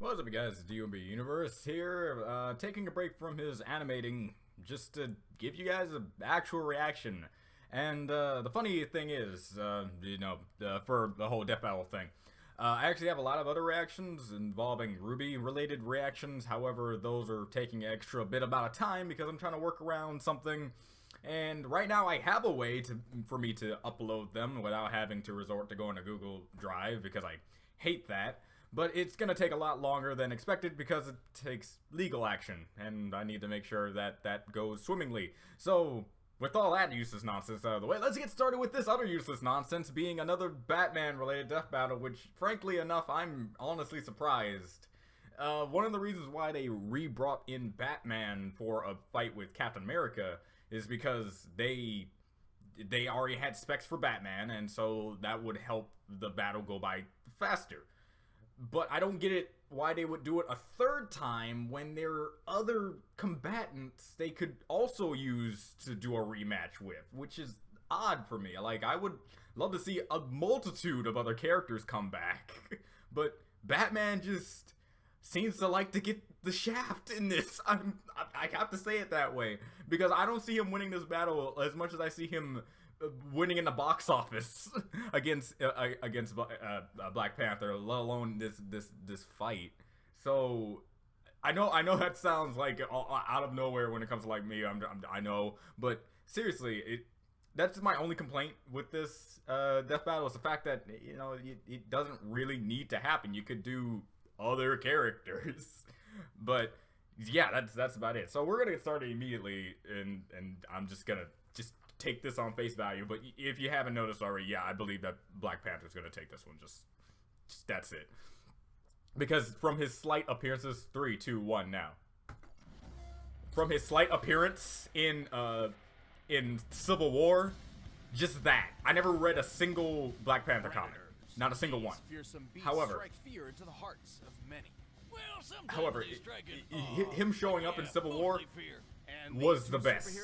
What's up, you guys? DMB Universe here, taking a break from his animating just to give you guys an actual reaction. And the funny thing is, for the whole Death Battle thing, I actually have a lot of other reactions involving Ruby-related reactions. However, those are taking an extra bit amount of time because I'm trying to work around something. And right now I have a way for me to upload them without having to resort to going to Google Drive because I hate that. But it's going to take a lot longer than expected because it takes legal action, and I need to make sure that that goes swimmingly. So, with all that useless nonsense out of the way, let's get started with this other useless nonsense, being another Batman-related death battle, which, frankly enough, I'm honestly surprised. One of the reasons why they re-brought in Batman for a fight with Captain America is because they already had specs for Batman, and so that would help the battle go by faster. But I don't get it why they would do it a third time when there are other combatants they could also use to do a rematch with, which is odd for me. Like, I would love to see a multitude of other characters come back, but Batman just seems to like to get the shaft in this. I have to say it that way, because I don't see him winning this battle as much as I see him winning in the box office against Black Panther, let alone this fight. So I know that sounds like out of nowhere when it comes to like me. I know, but seriously, that's my only complaint with this death battle is the fact that it doesn't really need to happen. You could do other characters, but yeah, that's about it. So we're gonna get started immediately, and I'm just gonna take this on face value. But if you haven't noticed already, yeah, I believe that Black Panther's gonna take this one. Just that's it. Because from his slight appearances, 3, 2, 1 now. From his slight appearance in Civil War, just that. I never read a single Black Panther comic. Not a single one. However, him showing up in Civil War was the best.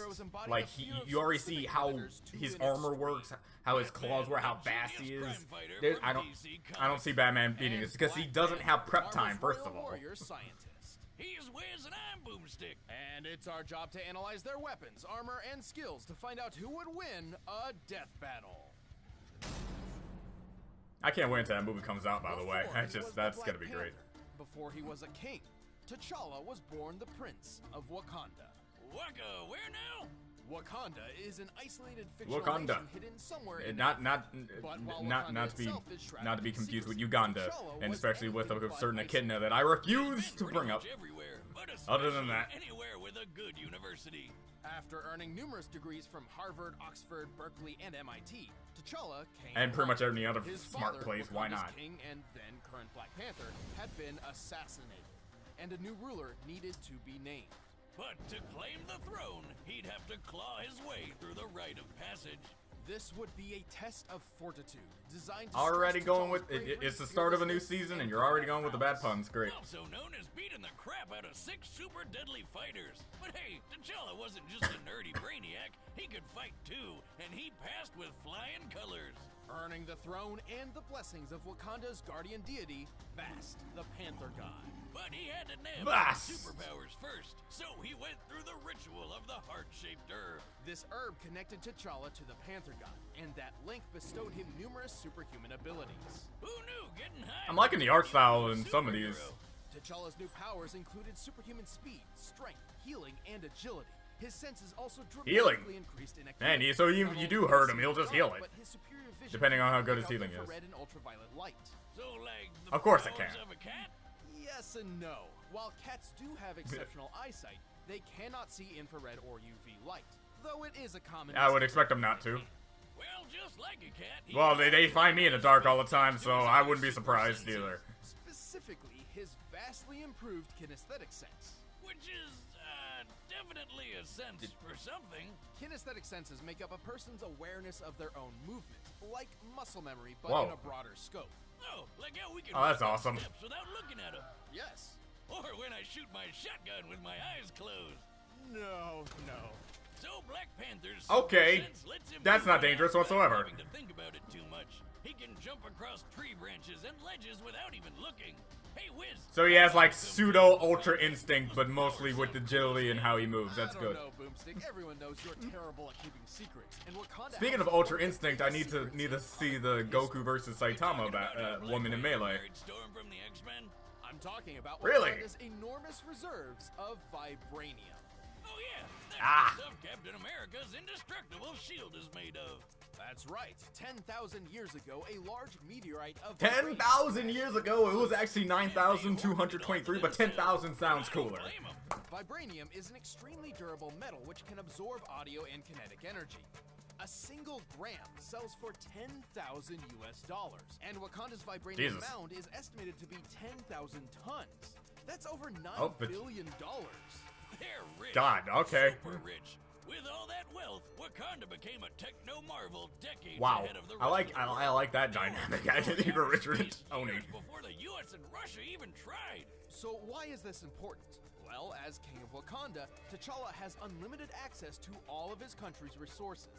Like, you already see how his armor works, how his claws work, how fast he is. I don't see Batman beating this because he doesn't have prep time, first of all. He's Wiz and I'm Boomstick. And it's our job to analyze their weapons, armor, and skills to find out who would win a death battle. I can't wait until that movie comes out, by the way. That's gonna be great. Before he was a king, T'Challa was born the Prince of Wakanda. Waka, where now? Wakanda is an isolated fictional nation hidden somewhere in not to be confused with Uganda, and especially with a certain echidna that I refuse to bring up. Other than that, anywhere with a good university. After earning numerous degrees from Harvard, Oxford, Berkeley, and MIT, T'Challa came and pretty much any other his smart place. Why not? King and then current Black Panther had been assassinated, and a new ruler needed to be named. But to claim the throne, he'd have to claw his way through the rite of passage. This would be a test of fortitude, designed to already going with it's the start of a new season, and you're already going with the bad puns. Great. Also known as beating the crap out of 6 super deadly fighters. But hey, T'Challa wasn't just a nerdy brainiac. He could fight too, and he passed with flying colors, earning the throne and the blessings of Wakanda's guardian deity, Bast, the Panther God. But he had to nab his superpowers first, so he went through the ritual of the heart-shaped herb. This herb connected T'Challa to the Panther God, and that link bestowed him numerous superhuman abilities. Who knew getting high? I'm liking the art style in some of these. T'Challa's new powers included superhuman speed, strength, healing, and agility. His senses also dramatically increased in activity. Man, so even if you do hurt him, he'll just heal it. Depending on how good his healing is. Of course it can. Yes and no. While cats do have exceptional eyesight, they cannot see infrared or UV light. Though it is a common I would expect them not to. Well, just like a cat. Well, they find me in the dark all the time, so I wouldn't be surprised either. Specifically, his vastly improved kinesthetic sense, which is definitely a sense for something. Kinesthetic senses make up a person's awareness of their own movement, like muscle memory, but in a broader scope. Oh, like how we can that's awesome. Steps without looking at them. Yes. Or when I shoot my shotgun with my eyes closed. No. So Black Panther's okay, that's not dangerous whatsoever. To think about it too much. He can jump across tree branches and ledges without even looking. Hey, Wiz. So he has like pseudo ultra instinct, but mostly with agility and how he moves. That's good. I don't know, Boomstick. Everyone knows you're terrible at keeping secrets. And Wakanda Speaking of ultra instinct, I need to see the Goku versus Saitama woman in Melee. Storm from the X-Men? I'm talking about Really? Wakanda's enormous reserves of vibranium. Oh yeah, that's the stuff Captain America's indestructible shield is made of. That's right. 10,000 years ago, a large meteorite of 10,000 years ago, it was actually 9,223, but 10,000 sounds cooler. Vibranium is an extremely durable metal which can absorb audio and kinetic energy. A single gram sells for $10,000 US, and Wakanda's vibranium mound is estimated to be 10,000 tons. That's over $9 billion. They're rich. God, okay. Super rich. With all that wealth, Wakanda became a techno marvel decades Wow, ahead of the I rest like that dynamic. I didn't even Richard and Tony. Before the US and Russia even tried. So why is this important? Well, as King of Wakanda, T'Challa has unlimited access to all of his country's resources.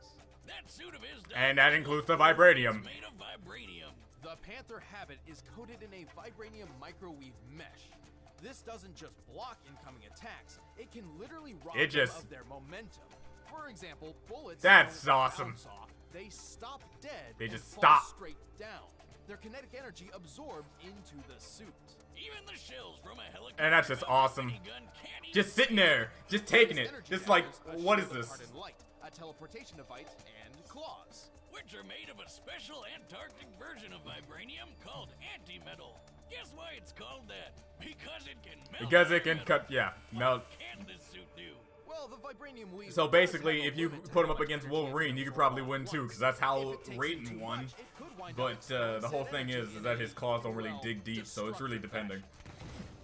That suit of his and that includes the vibranium. Made of vibranium. The Panther habit is coated in a vibranium microwave mesh. This doesn't just block incoming attacks, it can literally rob them of their momentum. For example, bullets That's awesome. Off, they stop dead. They just fall stop straight down. Their kinetic energy absorbed into the suit. Even the shells from a helicopter. And that's just awesome. Just sitting there, just taking it. Just like, what is this? Light, a teleportation device, and claws. Which are made of a special Antarctic version of vibranium called antimetal. Guess why it's called that? Because it can melt. Because it can cut, melt. What can this suit do? Well, the vibranium weave. So basically, if you put him up against Wolverine, you could probably win too, because that's how Raiden won. But the whole thing is that his claws don't really dig deep, so it's really depending.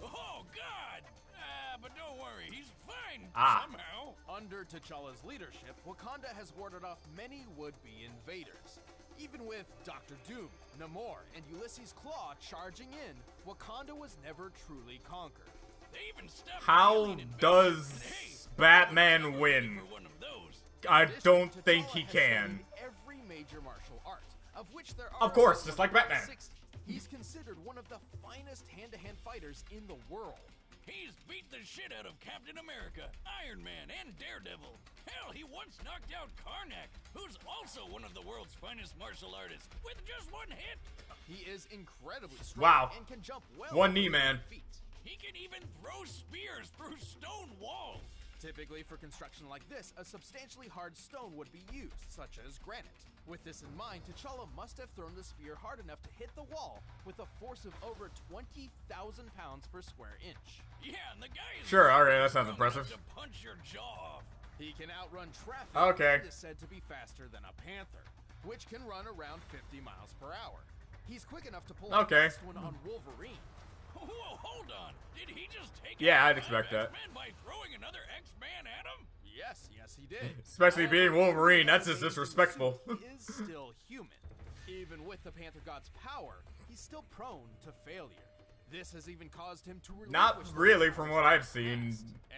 Oh God! But don't worry, he's fine somehow. Under T'Challa's leadership, Wakanda has warded off many would-be invaders. Even with Dr. Doom, Namor, and Ulysses Claw charging in, Wakanda was never truly conquered. They even stopped How does Batman win? I don't think he can. Every major martial art, of which there are of course, just like Batman. 60. He's considered one of the finest hand-to-hand fighters in the world. He's beat the shit out of Captain America, Iron Man, and Daredevil. Hell, he once knocked out Karnak, who's also one of the world's finest martial artists, with just one hit. He is incredibly strong and can jump well. One knee, man. Feet. He can even throw spears through stone walls. Typically for construction like this, a substantially hard stone would be used, such as granite. With this in mind, T'Challa must have thrown the spear hard enough to hit the wall with a force of over 20,000 pounds per square inch. Yeah, and the guy is alright, that sounds impressive. To punch your jaw off. He can outrun traffic. Okay. And is said to be faster than a panther, which can run around 50 miles per hour. He's quick enough to pull a fast one on Wolverine. Whoa, hold on. Did he just take I'd expect that. X-Men by throwing another X-Man at him? Yes, he did. Especially being Wolverine, that's just disrespectful. He is still human. Even with the Panther God's power, he's still prone to failure. This has even caused him to Not really, from what I've seen.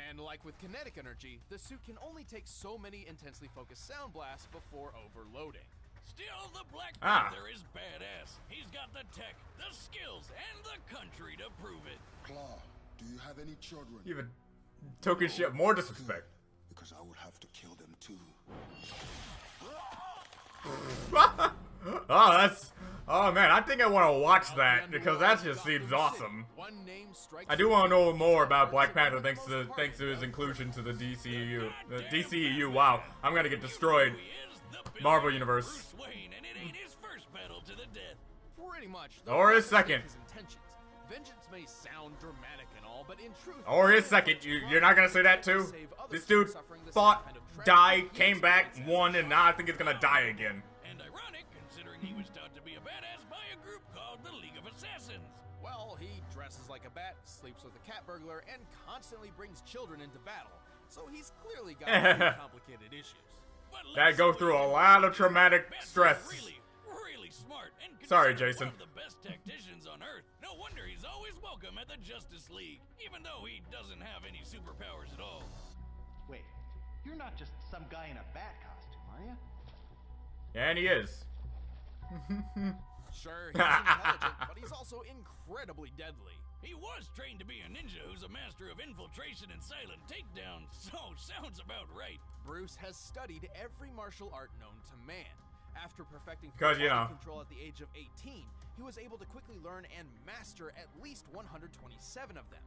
And like with kinetic energy, the suit can only take so many intensely focused sound blasts before overloading. Still, the Black Panther is badass. He's got the tech, the skills, and the country to prove it. Claw, do you have any children? Even token shit, more disrespect. Because I would have to kill them too. Oh man, I think I want to watch that because that just seems awesome. I do want to know more about Black Panther thanks to his inclusion to the DCEU. The DCEU, wow, I'm gonna get destroyed. Marvel Universe. Pretty much. Or his second. Vengeance may sound dramatic and all, but in truth, or his second. You're not gonna say that too? This dude fought, died, came back, won, and now I think he's gonna die again. And ironic, considering he was taught to be a badass by a group called the League of Assassins. Well, he dresses like a bat, sleeps with a cat burglar, and constantly brings children into battle. So he's clearly got pretty complicated issues. That go through a lot of traumatic stress. Really smart and sorry, Jason. One of the best tacticians on Earth. No wonder he's always welcome at the Justice League, even though he doesn't have any superpowers at all. Wait, you're not just some guy in a bat costume, are you? And he is. Sure, he's intelligent, but he's also incredibly deadly. He was trained to be a ninja who's a master of infiltration and silent takedown, so sounds about right. Bruce has studied every martial art known to man. After perfecting Because, you know, control at the age of 18, he was able to quickly learn and master at least 127 of them,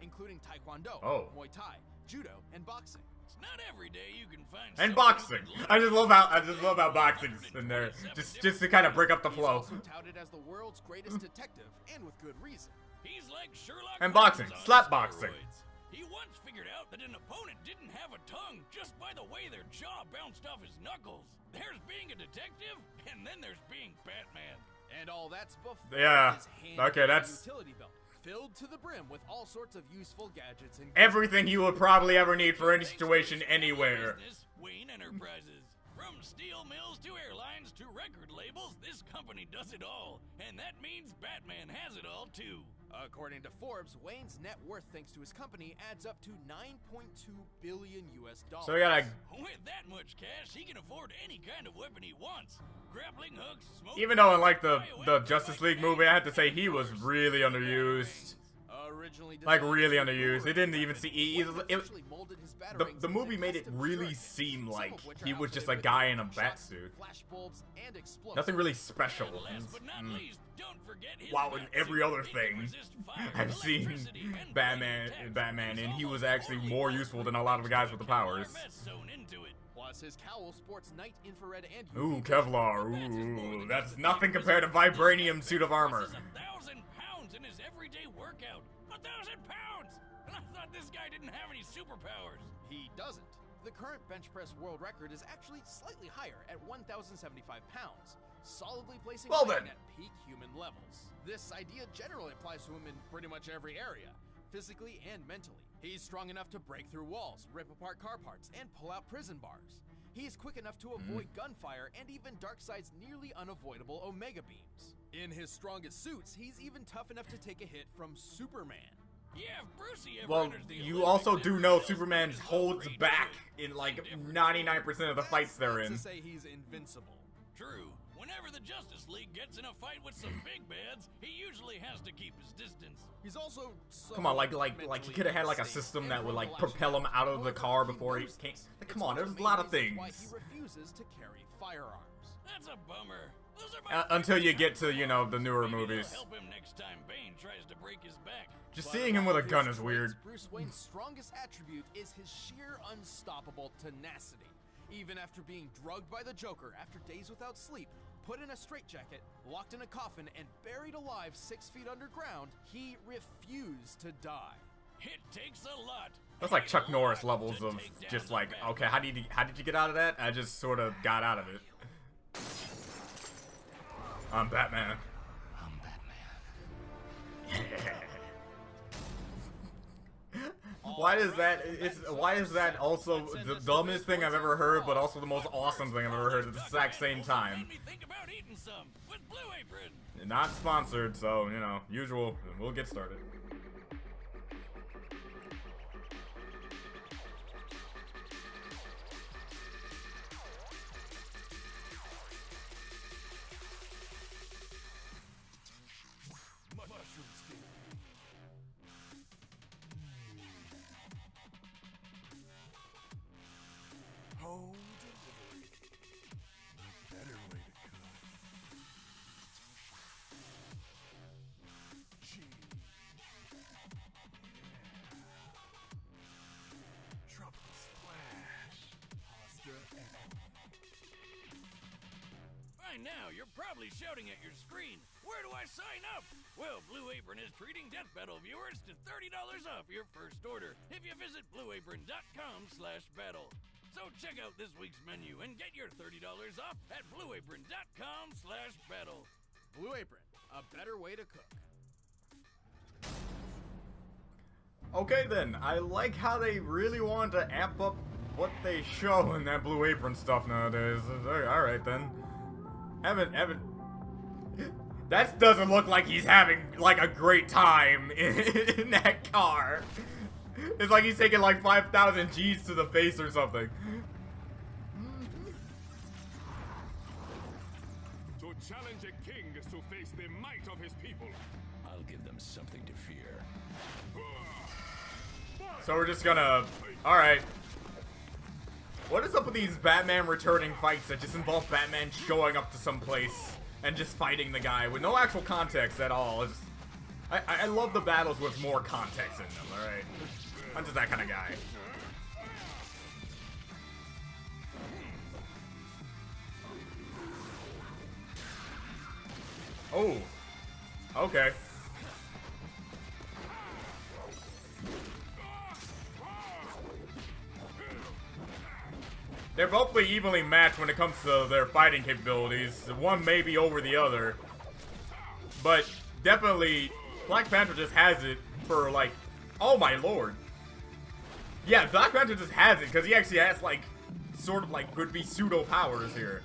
including Taekwondo, Muay Thai, Judo, and boxing. It's not every day you can find and boxing. I just love how boxing's in there, just to kind of break up the flow. He's also touted as the world's greatest detective, and with good reason. He's like Sherlock And Holmes boxing, on slap boxing. steroids. He once figured out that an opponent didn't have a tongue just by the way their jaw bounced off his knuckles. There's being a detective, and then there's being Batman. And all that's before Yeah. his Okay, that's utility belt, filled to the brim with all sorts of useful gadgets and everything you would probably ever need for any situation anywhere. Business, Wayne Enterprises. From steel mills to airlines to record labels, this company does it all. And that means Batman has it all too. According to Forbes, Wayne's net worth thanks to his company adds up to $9.2 billion US. So we gotta, With that much cash, he can afford any kind of weapon he wants. Grappling hooks, smoke even though in like the bioweapons, Justice League like movie, I had to lasers, say he was force, really underused. Originally Like designed really as a underused. They lurid didn't even weapon, see. Wayne eventually molded his The batarangs movie into made it custom really shurikens, seem some like of which are he was just a outfitted guy with in a shots, bat suit. flash bulbs, and explosives. Nothing really special. And last but not least, don't forget his Wow, in bat every suit. other It can thing resist fire, I've seen electricity, and Batman, blinding attacks. and he was It's actually almost more totally useful than a lot of the guys with the powers. sewn into it. Plus, his cowl sports night infrared and Ooh, UV Kevlar. Ooh, that's nothing compared to vibranium suit of armor. This is 1,000 pounds in his everyday workout. 1,000 pounds! And I thought this guy didn't have any superpowers. He doesn't. The current bench press world record is actually slightly higher at 1,075 pounds, solidly placing Well Wayne then. at peak human levels. This idea generally applies to him in pretty much every area, physically and mentally. He's strong enough to break through walls, rip apart car parts, and pull out prison bars. He's quick enough to avoid gunfire and even Darkseid's nearly unavoidable Omega beams. In his strongest suits, he's even tough enough to take a hit from Superman. Yeah, if Brucey ever Well, enters the you Olympics, also do know everyone Superman else holds is back great in like different. 99% of the fights they're That's in. not to say he's invincible. True. Whenever the Justice League gets in a fight with some big bads, he usually has to keep his distance. He's also Come on, like he could have had like a system that would like propel him out of the car before he came. Like, come on, there's a lot of things. Why he refuses to carry firearms. That's a bummer. Those are my Until you favorite get to, you know, the newer Maybe they'll movies. help him next time Bane tries to break his back. Just But seeing him of with a all gun his is weird. traits, Bruce Wayne's strongest attribute is his sheer unstoppable tenacity. Even after being drugged by the Joker after days without sleep, put in a straitjacket, locked in a coffin, and buried alive 6 feet underground, he refused to die. It takes a lot. That's like Chuck A Norris lot levels to of take down just the like, bad okay, how did you get out of that? I just sort of got out of it. I'm Batman. I'm Batman. Why is that also the dumbest thing I've ever heard, but also the most awesome thing I've ever heard at the exact same time? Made me think about eating some with Blue Apron. Not sponsored, so, you know, usual. We'll get started. Mushroom skin. Home delivery. A better way to cook. Cheese. Yeah. Tropical splash. Pasta and By now, you're probably shouting at your screen, where do I sign up? Well, Blue Apron is treating Death Battle viewers to $30 off your first order if you visit blueapron.com/battle. So check out this week's menu and get your $30 off at blueapron.com/battle. Blue Apron, a better way to cook. Okay then, I like how they really wanted to amp up what they show in that Blue Apron stuff nowadays. Alright then. Evan. That doesn't look like he's having, like, a great time in that car. It's like he's taking, like, 5,000 G's to the face or something. To challenge a king is to face So we're just gonna... Alright. What is up with these Batman returning fights that just involve Batman showing up to some place and just fighting the guy with no actual context at all? It's, I love the battles with more context in them, alright? I'm just that kind of guy. Oh. Okay. They're both evenly matched when it comes to their fighting capabilities. One may be over the other. But definitely, Black Panther just has it for, like... Oh my lord. Yeah, Black Panther just has it, because he actually has, like, sort of, like, would be pseudo powers here.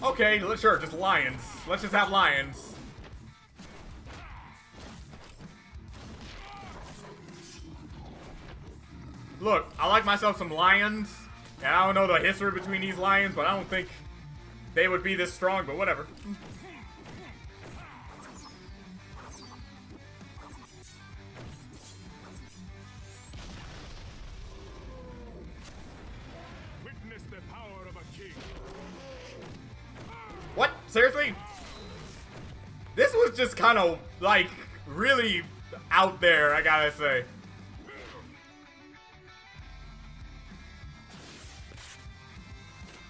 Okay, sure, just lions. Let's just have lions. Look, I like myself some lions. And I don't know the history between these lions, but I don't think they would be this strong, but whatever. Witness the power of a king. What? Seriously? This was just kind of, like, really out there, I gotta say.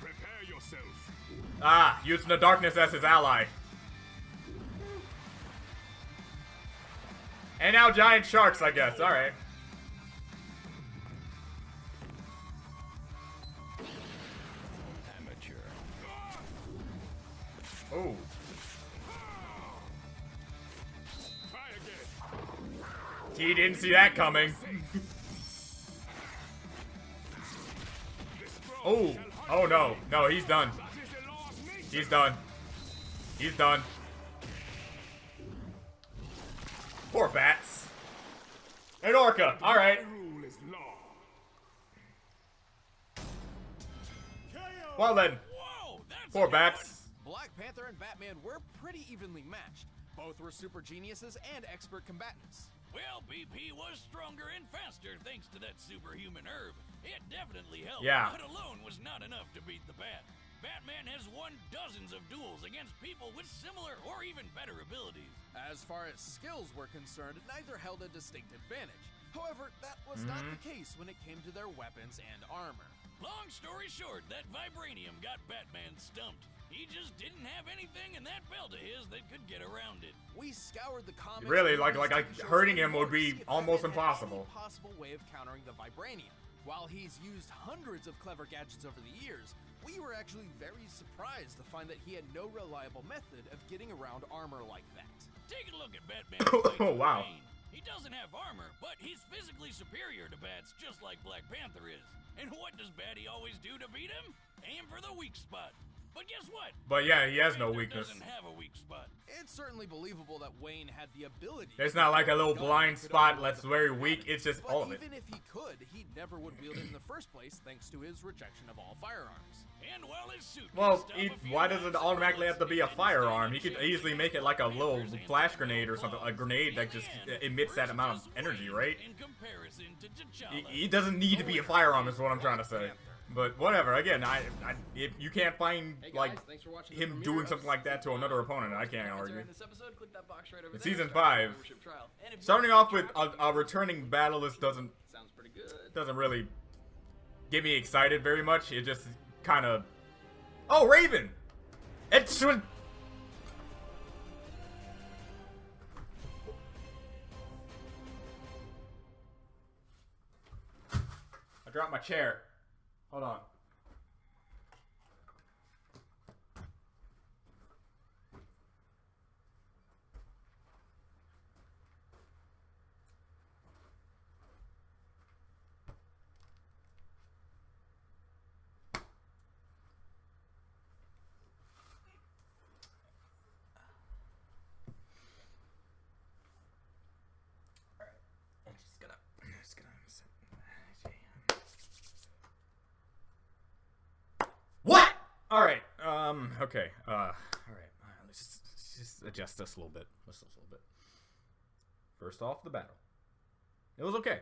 Prepare yourself. Ah, using the darkness as his ally. And now giant sharks, I guess. Alright. Amateur. Oh. Try again. He didn't see that coming. Oh. Oh no. No, he's done. He's done. He's done. Poor bats. An orca. Alright. Rule is law. Well then. Whoa, that's Poor a good bats. Black Panther and Batman were pretty evenly matched. Both were super geniuses and expert combatants. Well, BP was stronger and faster thanks to that superhuman herb. It definitely helped, Yeah. but alone was not enough to beat the Bat. Batman has won dozens of duels against people with similar or even better abilities. As far as skills were concerned, neither held a distinct advantage. However, that was not the case when it came to their weapons and armor. Long story short, that vibranium got Batman stumped. He just didn't have anything in that belt of his that could get around it. We scoured the comics. Really, like movies, TV hurting shows, him would and be see if almost Batman had impossible. any possible way of countering the vibranium. While he's used hundreds of clever gadgets over the years, we were actually very surprised to find that he had no reliable method of getting around armor like that. Take a look at Batman's fights Oh, with wow. Bane. He doesn't have armor, but he's physically superior to bats, just like Black Panther is. And what does Batty always do to beat him? Aim for the weak spot. But guess what? But yeah, he has no Panther weakness. doesn't have a weak spot. It's certainly believable that Wayne had the ability. It's to not like a use little gun blind that could spot override that's the very Batman. weak. It's just But all of it. even if he could, he never would wield it in the first place thanks to his rejection of all firearms. And while his suit can Well, stop a few why does it knives and automatically have to be a bullets, firearm? He it could didn't easily stand make it like a little Panther's flash grenade or something, a anti-gloves. grenade that just emits that amount of Versus energy, Wayne right? in comparison to T'Challa. He doesn't need to be a firearm, is what I'm trying to say. But whatever. Again, if you can't find Hey guys, like thanks for watching him the doing premiere something of like that to another opponent, I can't argue. During this episode, click that box right over It's there, season start the 5. membership trial. And if you Starting want off with a returning battlist sounds pretty good. doesn't really get me excited very much. It just kind of... Oh, Raven! It's... I dropped my chair. Hold on. I'm just gonna Okay. All right. Let's just adjust this a little bit. First off, the battle. It was okay.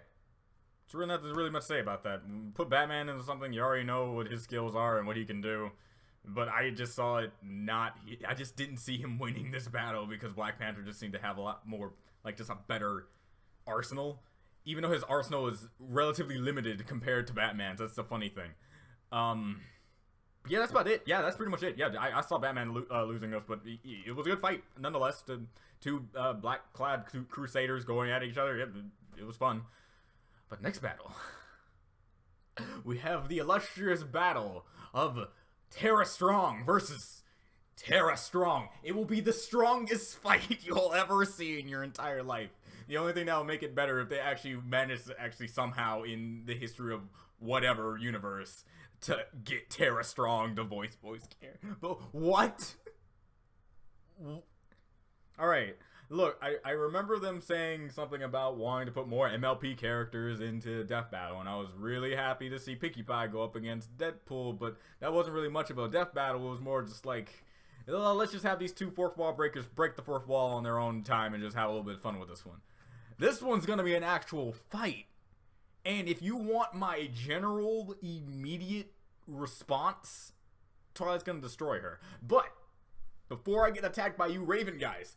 There's nothing really much to say about that. Put Batman into something, you already know what his skills are and what he can do. But I just saw it not... I just didn't see him winning this battle because Black Panther just seemed to have a lot more, like, just a better arsenal. Even though his arsenal is relatively limited compared to Batman's. That's the funny thing. Yeah, that's about it. Yeah, that's pretty much it. Yeah, I saw Batman losing this, but it was a good fight nonetheless. Two black-clad crusaders going at each other. It was fun. But next battle, we have the illustrious battle of Tara Strong versus Tara Strong. It will be the strongest fight you'll ever see in your entire life. The only thing that will make it better if they actually manage to actually somehow in the history of whatever universe to get Tara Strong to voice character. But what? Alright, look, I remember them saying something about wanting to put more MLP characters into Death Battle, and I was really happy to see Pinkie Pie go up against Deadpool, but that wasn't really much of a Death Battle. It was more just like, let's just have these two fourth wall breakers break the fourth wall on their own time and just have a little bit of fun with this one. This one's gonna be an actual fight. And if you want my general immediate response, Twilight's gonna destroy her. But before I get attacked by you Raven guys,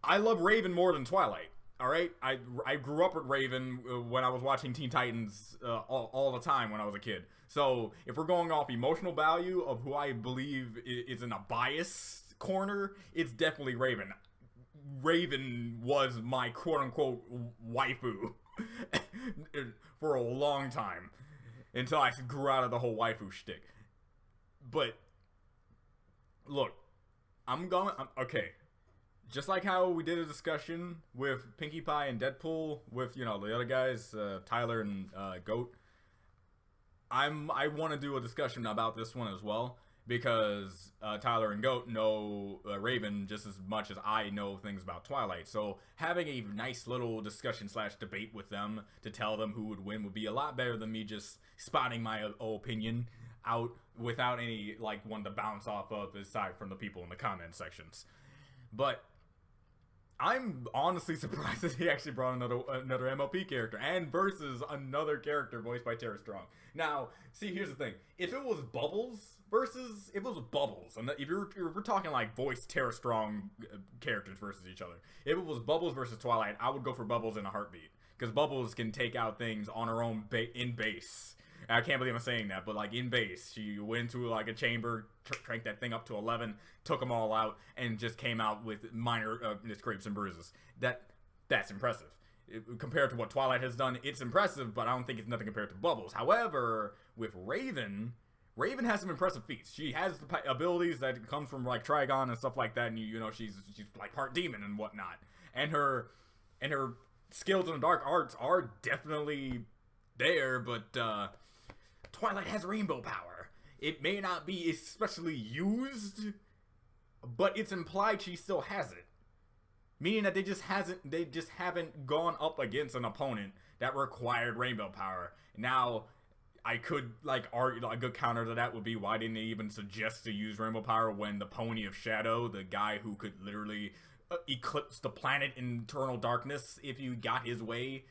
I love Raven more than Twilight. Alright? I grew up with Raven when I was watching Teen Titans all the time when I was a kid. So if we're going off emotional value of who I believe is in a bias corner, it's definitely Raven. Raven was my quote-unquote waifu for a long time until I grew out of the whole waifu shtick. But look, okay. Just like how we did a discussion with Pinkie Pie and Deadpool with, you know, the other guys, Tyler and Goat, I want to do a discussion about this one as well. Because Tyler and Goat know Raven just as much as I know things about Twilight. So having a nice little discussion / debate with them to tell them who would win would be a lot better than me just spouting my opinion out without any, like, one to bounce off of aside from the people in the comment sections. But I'm honestly surprised that he actually brought another MLP character and versus another character voiced by Tara Strong. Now, see, here's the thing. If it was Bubbles versus, if it was Bubbles, and if we're talking like voice Tara Strong characters versus each other, if it was Bubbles versus Twilight, I would go for Bubbles in a heartbeat. Because Bubbles can take out things on her own in base. I can't believe I'm saying that, but like in base, she went into like a chamber, cranked that thing up to 11, took them all out, and just came out with minor scrapes and bruises. That's impressive. Compared to what Twilight has done, it's impressive, but I don't think it's nothing compared to Bubbles. However, with Raven has some impressive feats. She has the abilities that come from like Trigon and stuff like that, and you know she's like part demon and whatnot. And her skills in the dark arts are definitely there, but Twilight has rainbow power. It may not be especially used, but it's implied she still has it. Meaning that they just haven't gone up against an opponent that required rainbow power. Now, I could like argue a good counter to that would be why didn't they even suggest to use rainbow power when the Pony of Shadow, the guy who could literally eclipse the planet in eternal darkness if you got his way.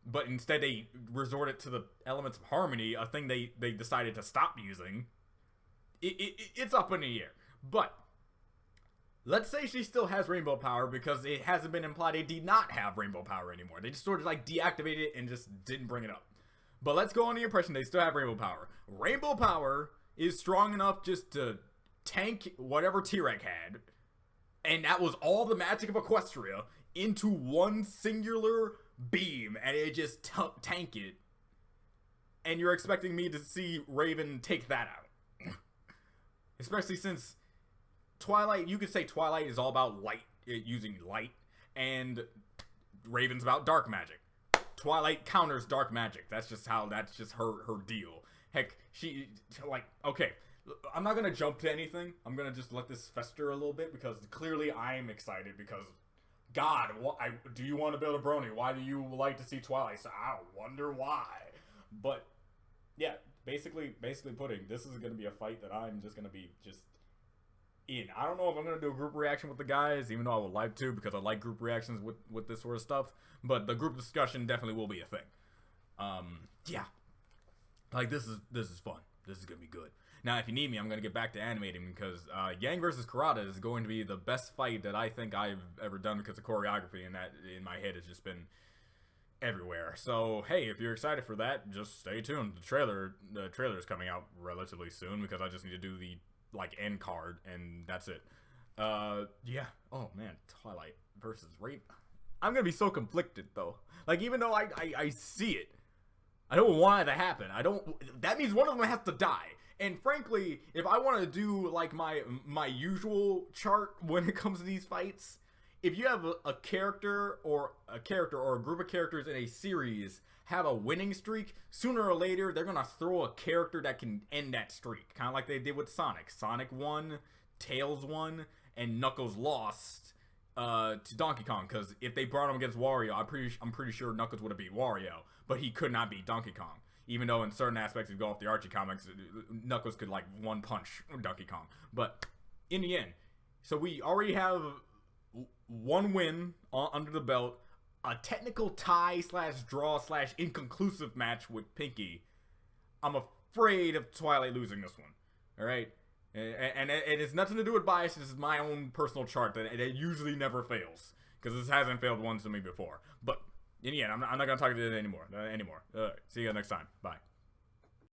But instead they resorted to the elements of harmony, a thing they decided to stop using. It's up in the air. But let's say she still has rainbow power because it hasn't been implied they did not have rainbow power anymore. They just sort of like deactivated it and just didn't bring it up. But let's go on the impression they still have rainbow power. Rainbow power is strong enough just to tank whatever T-Rex had. And that was all the magic of Equestria into one singular beam, and it just tank it. And you're expecting me to see Raven take that out. Especially since Twilight, you could say Twilight is all about light, using light, and Raven's about dark magic. Twilight counters dark magic. That's just her deal. Heck, she, like, okay, I'm not gonna jump to anything. I'm gonna just let this fester a little bit, because clearly I'm excited, because God, do you want to build a brony? Why do you like to see Twilight? So I wonder why. But yeah, basically putting, this is gonna be a fight that I'm just gonna be I don't know if I'm gonna do a group reaction with the guys, even though I would like to, because I like group reactions with this sort of stuff. But the group discussion definitely will be a thing. Yeah, like this is fun. This is gonna be good. Now, if you need me, I'm gonna get back to animating because Yang versus Karada is going to be the best fight that I think I've ever done because the choreography and that in my head has just been everywhere. So hey, if you're excited for that, just stay tuned. The trailer is coming out relatively soon because I just need to do the like end card and that's it. Yeah. Oh man, Twilight versus Rape. I'm gonna be so conflicted though. Like even though I see it, I don't want it to happen. That means one of them has to die. And frankly, if I want to do like my usual chart when it comes to these fights, if you have a character or a group of characters in a series have a winning streak, sooner or later they're gonna throw a character that can end that streak, kind of like they did with Sonic. Sonic won, Tails won, and Knuckles lost to Donkey Kong. Because if they brought him against Wario, I'm pretty sure Knuckles would have beat Wario, but he could not beat Donkey Kong. Even though in certain aspects, if you go off the Archie comics, Knuckles could like one punch Donkey Kong. But in the end, so we already have one win under the belt, a technical tie / draw / inconclusive match with Pinky. I'm afraid of Twilight losing this one. All right, and it has nothing to do with bias. This is my own personal chart that it usually never fails because this hasn't failed once to me before. But in the end, I'm not gonna talk to it anymore. See you guys next time. Bye.